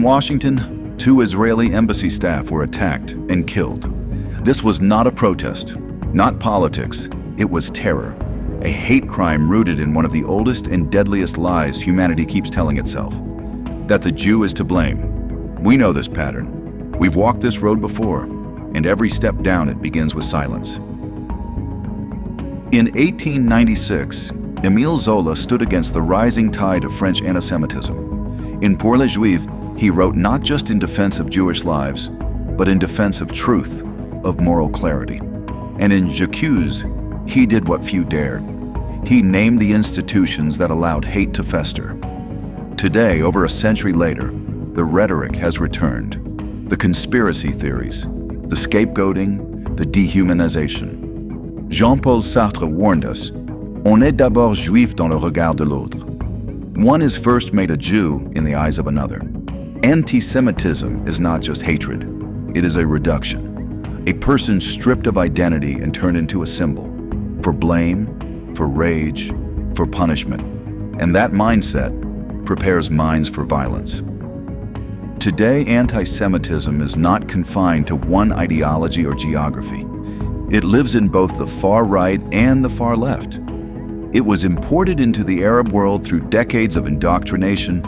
Washington, 2 Israeli embassy staff were attacked and killed. This was not a protest, not politics, it was terror, a hate crime rooted in one of the oldest and deadliest lies humanity keeps telling itself, that the Jew is to blame. We know this pattern. We've walked this road before, and every step down it begins with silence. In 1896, Émile Zola stood against the rising tide of French anti-Semitism. In Pour les Juifs, he wrote not just in defense of Jewish lives, but in defense of truth, of moral clarity. And in J'accuse, he did what few dared. He named the institutions that allowed hate to fester. Today, over a century later, the rhetoric has returned. The conspiracy theories, the scapegoating, the dehumanization. Jean-Paul Sartre warned us, "On est d'abord juif dans le regard de l'autre." One is first made a Jew in the eyes of another. Anti-Semitism is not just hatred, it is a reduction. A person stripped of identity and turned into a symbol for blame, for rage, for punishment. And that mindset prepares minds for violence. Today, anti-Semitism is not confined to one ideology or geography. It lives in both the far right and the far left. It was imported into the Arab world through decades of indoctrination,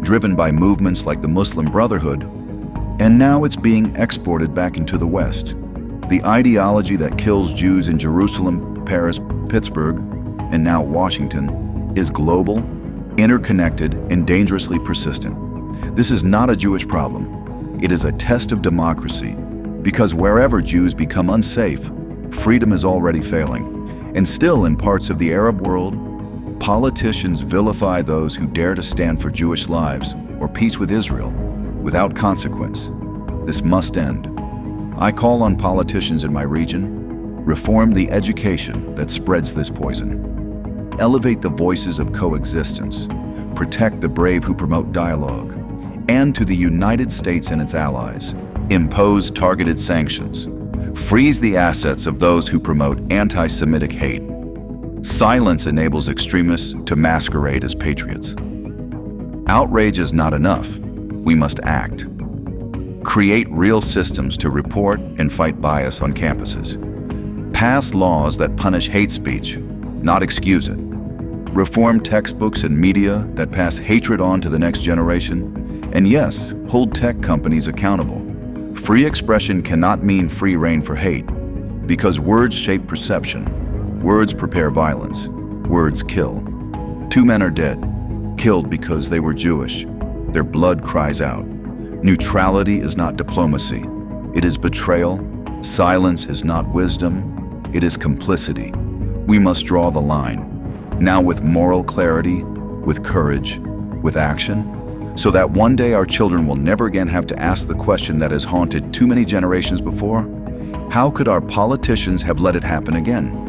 driven by movements like the Muslim Brotherhood, and now it's being exported back into the West. The ideology that kills Jews in Jerusalem, Paris, Pittsburgh, and now Washington is global, interconnected, and dangerously persistent. This is not a Jewish problem. It is a test of democracy, because wherever Jews become unsafe, freedom is already failing. And still, in parts of the Arab world, politicians vilify those who dare to stand for Jewish lives or peace with Israel without consequence. This must end. I call on politicians in my region, reform the education that spreads this poison. Elevate the voices of coexistence, protect the brave who promote dialogue, and to the United States and its allies, impose targeted sanctions. Freeze the assets of those who promote anti-Semitic hate. Silence enables extremists to masquerade as patriots. Outrage is not enough. We must act. Create real systems to report and fight bias on campuses. Pass laws that punish hate speech, not excuse it. Reform textbooks and media that pass hatred on to the next generation. And yes, hold tech companies accountable. Free expression cannot mean free rein for hate, because words shape perception. Words prepare violence. Words kill. 2 men are dead, killed because they were Jewish. Their blood cries out. Neutrality is not diplomacy. It is betrayal. Silence is not wisdom. It is complicity. We must draw the line, now with moral clarity, with courage, with action, so that one day our children will never again have to ask the question that has haunted too many generations before: how could our politicians have let it happen again?